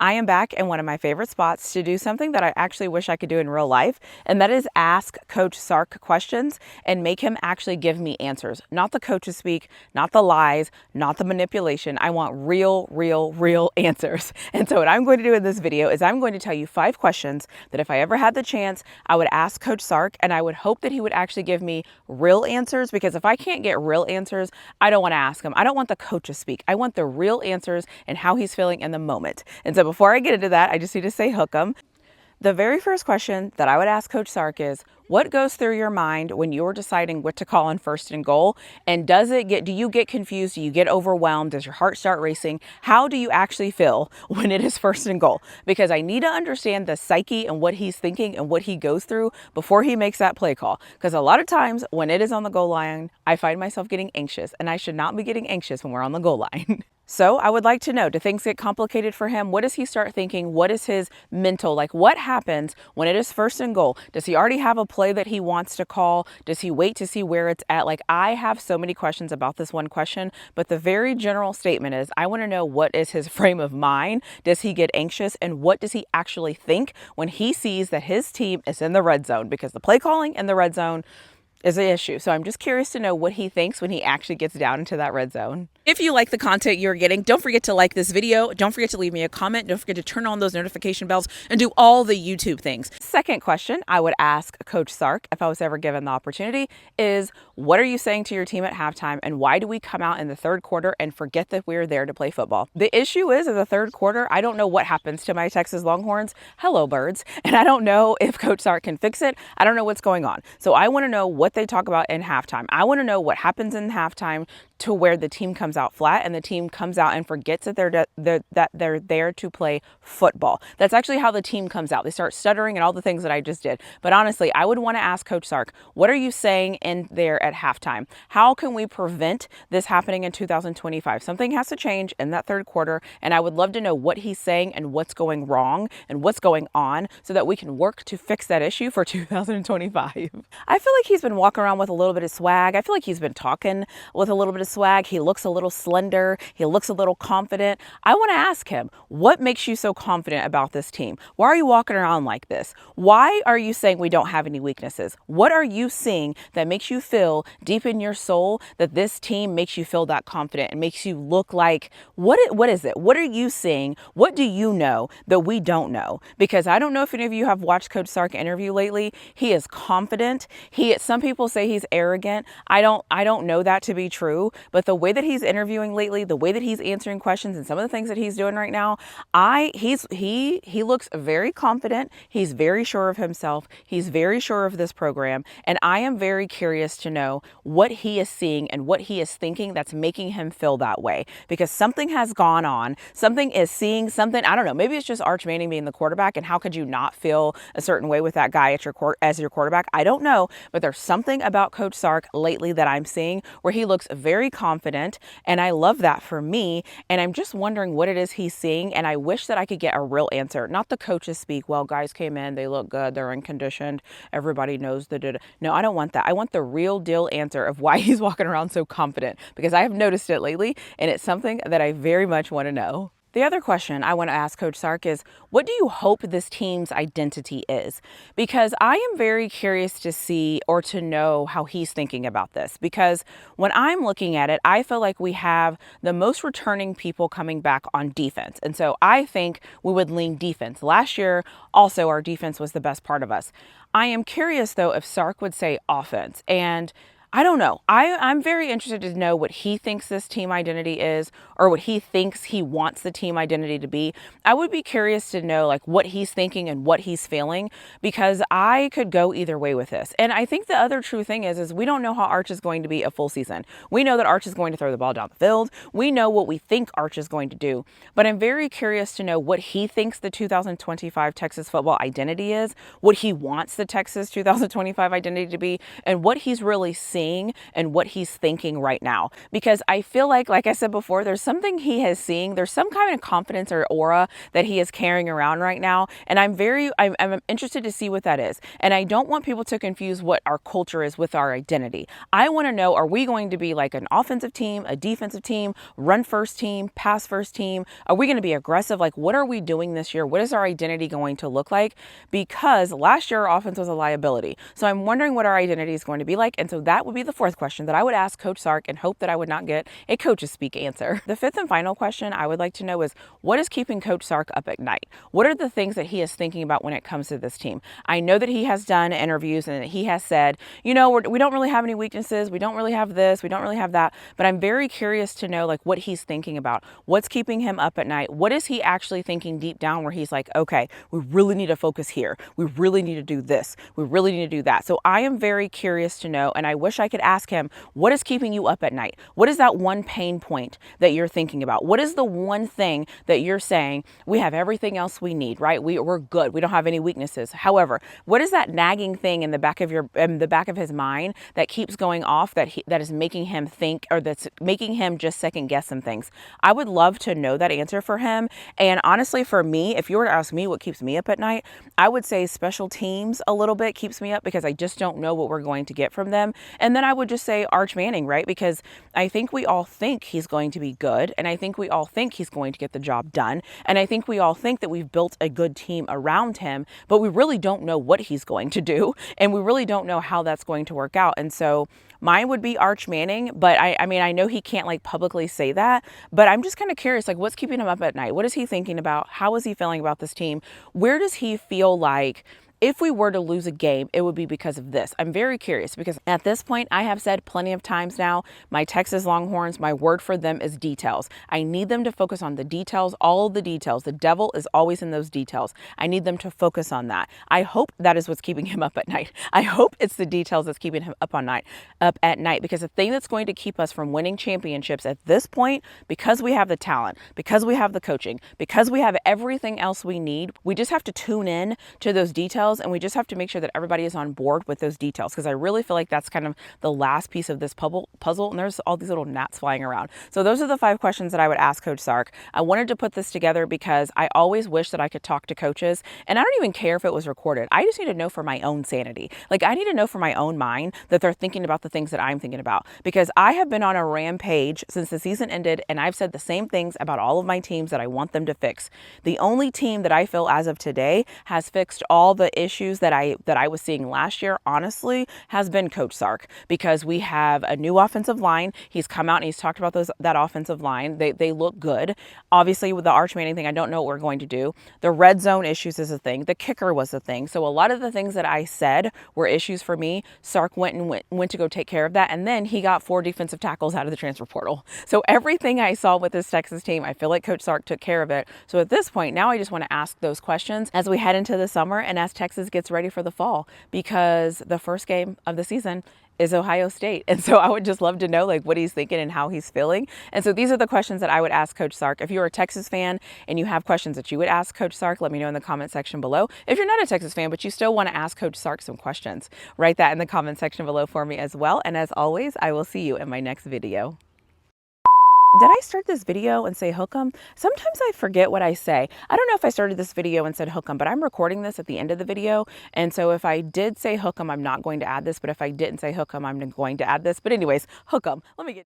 I am back in one of my favorite spots to do something that I actually wish I could do in real life, and that is ask Coach Sark questions and make him actually give me answers. Not the coaches speak, not the lies, not the manipulation. I want real answers. And so what I'm going to do in this video is I'm going to tell you 5 questions that if I ever had the chance, I would ask Coach Sark, and I would hope that he would actually give me real answers, because if I can't get real answers, I don't want to ask him. I don't want the coaches speak. I want the real answers and how he's feeling in the moment. And so before I get into that, I just need to say hook 'em. The very first question that I would ask Coach Sark is, what goes through your mind when you're deciding what to call on first and goal? And do you get confused? Do you get overwhelmed? Does your heart start racing? How do you actually feel when it is first and goal? Because I need to understand the psyche and what he's thinking and what he goes through before he makes that play call. Because a lot of times when it is on the goal line, I find myself getting anxious, and I should not be getting anxious when we're on the goal line. So I would like to know, do things get complicated for him? What does he start thinking? What is his mental? Like, what happens when it is first and goal? Does he already have a play that he wants to call? Does he wait to see where it's at? Like, I have so many questions about this one question, but the very general statement is, I want to know, what is his frame of mind? Does he get anxious? And what does he actually think when he sees that his team is in the red zone? Because the play calling in the red zone is an issue. So I'm just curious to know what he thinks when he actually gets down into that red zone. If you like the content you're getting, don't forget to like this video. Don't forget to leave me a comment. Don't forget to turn on those notification bells and do all the YouTube things. Second question I would ask Coach Sark, if I was ever given the opportunity, is what are you saying to your team at halftime, and why do we come out in the third quarter and forget that we're there to play football? The issue is, in the third quarter, I don't know what happens to my Texas Longhorns. Hello, birds. And I don't know if Coach Sark can fix it. I don't know what's going on. So I want to know what they talk about in halftime. I want to know what happens in halftime to where the team comes out flat and the team comes out and forgets that they're there to play football. That's actually how the team comes out. They start stuttering and all the things that I just did. But honestly, I would want to ask Coach Sark, what are you saying in there at halftime? How can we prevent this happening in 2025? Something has to change in that third quarter, and I would love to know what he's saying and what's going wrong and what's going on so that we can work to fix that issue for 2025. I feel like he's been walking around with a little bit of swag. I feel like he's been talking with a little bit of swag. He looks a little slender. He looks a little confident. I want to ask him, what makes you so confident about this team? Why are you walking around like this? Why are you saying we don't have any weaknesses? What are you seeing that makes you feel deep in your soul that this team makes you feel that confident and makes you look like, what is it? What are you seeing? What do you know that we don't know? Because I don't know if any of you have watched Coach Sark interview lately. He is confident. Some people say he's arrogant. I don't know that to be true, but the way that he's interviewing lately, the way that he's answering questions, and some of the things that he's doing right now, he looks very confident. He's very sure of himself. He's very sure of this program, and I am very curious to know what he is seeing and what he is thinking that's making him feel that way, because something has gone on. Something is seeing something. I don't know. Maybe it's just Arch Manning being the quarterback, and how could you not feel a certain way with that guy as your quarterback? I don't know, but there's something about Coach Sark lately that I'm seeing where he looks very confident, and I love that for me. And I'm just wondering what it is he's seeing, and I wish that I could get a real answer, not the coaches speak. Well, guys came in, they look good, they're unconditioned, everybody knows the No, I don't want that. I want the real deal answer of why he's walking around so confident, because I have noticed it lately, and it's something that I very much want to know. The other question I want to ask Coach Sark is, what do you hope this team's identity is? Because I am very curious to see or to know how he's thinking about this. Because when I'm looking at it, I feel like we have the most returning people coming back on defense. And so I think we would lean defense. Last year, also, our defense was the best part of us. I am curious, though, if Sark would say offense. And I don't know. I'm very interested to know what he thinks this team identity is, or what he thinks he wants the team identity to be. I would be curious to know like what he's thinking and what he's feeling, because I could go either way with this. And I think the other true thing is we don't know how Arch is going to be a full season. We know that Arch is going to throw the ball down the field. We know what we think Arch is going to do, but I'm very curious to know what he thinks the 2025 Texas football identity is, what he wants the Texas 2025 identity to be, and what he's really seeing seeing and what he's thinking right now. Because I feel like I said before, there's something he is seeing. There's some kind of confidence or aura that he is carrying around right now. And I'm interested to see what that is. And I don't want people to confuse what our culture is with our identity. I want to know, are we going to be like an offensive team, a defensive team, run first team, pass first team? Are we going to be aggressive? Like, what are we doing this year? What is our identity going to look like? Because last year our offense was a liability. So I'm wondering what our identity is going to be like. And so that would be the fourth question that I would ask Coach Sark and hope that I would not get a coach's speak answer. The fifth and final question I would like to know is, what is keeping Coach Sark up at night? What are the things that he is thinking about when it comes to this team? I know that he has done interviews and that he has said, we don't really have any weaknesses. We don't really have this. We don't really have that. But I'm very curious to know like what he's thinking about. What's keeping him up at night? What is he actually thinking deep down where he's like, okay, we really need to focus here. We really need to do this. We really need to do that. So I am very curious to know, and I wish I could ask him, what is keeping you up at night? What is that one pain point that you're thinking about? What is the one thing that you're saying, we have everything else we need, right? We're good. We don't have any weaknesses. However, what is that nagging thing in the back of his mind that keeps going off that is making him think, or that's making him just second guess some things? I would love to know that answer for him. And honestly, for me, if you were to ask me what keeps me up at night, I would say special teams a little bit keeps me up because I just don't know what we're going to get from them. And then I would just say Arch Manning, right? Because I think we all think he's going to be good. And I think we all think he's going to get the job done. And I think we all think that we've built a good team around him, but we really don't know what he's going to do. And we really don't know how that's going to work out. And so mine would be Arch Manning, but I mean, I know he can't like publicly say that, but I'm just kind of curious, like what's keeping him up at night? What is he thinking about? How is he feeling about this team? Where does he feel like if we were to lose a game, it would be because of this? I'm very curious because at this point, I have said plenty of times now, my Texas Longhorns, my word for them is details. I need them to focus on the details, all of the details. The devil is always in those details. I need them to focus on that. I hope that is what's keeping him up at night. I hope it's the details that's keeping him up at night, because the thing that's going to keep us from winning championships at this point, because we have the talent, because we have the coaching, because we have everything else we need, we just have to tune in to those details. And we just have to make sure that everybody is on board with those details, because I really feel like that's kind of the last piece of this puzzle. And there's all these little gnats flying around. So those are the 5 questions that I would ask Coach Sark. I wanted to put this together because I always wish that I could talk to coaches, and I don't even care if it was recorded. I just need to know for my own sanity. Like, I need to know for my own mind that they're thinking about the things that I'm thinking about, because I have been on a rampage since the season ended, and I've said the same things about all of my teams that I want them to fix. The only team that I feel as of today has fixed all the issues that I was seeing last year, honestly, has been Coach Sark, because we have a new offensive line. He's come out and he's talked about that offensive line. They look good. Obviously, with the Arch Manning thing, I don't know what we're going to do. The red zone issues is a thing. The kicker was a thing. So a lot of the things that I said were issues for me, Sark went to go take care of that. And then he got 4 defensive tackles out of the transfer portal. So everything I saw with this Texas team, I feel like Coach Sark took care of it. So at this point, now I just want to ask those questions as we head into the summer and as Texas gets ready for the fall, because the first game of the season is Ohio State. And so I would just love to know like what he's thinking and how he's feeling. And so these are the questions that I would ask Coach Sark. If you're a Texas fan and you have questions that you would ask Coach Sark, let me know in the comment section below. If you're not a Texas fan, but you still want to ask Coach Sark some questions, write that in the comment section below for me as well. And as always, I will see you in my next video. Did I start this video and say hook 'em? Sometimes I forget what I say. I don't know if I started this video and said hook 'em, but I'm recording this at the end of the video. And so if I did say hook 'em, I'm not going to add this. But if I didn't say hook 'em, I'm going to add this. But anyways, hook 'em. Let me get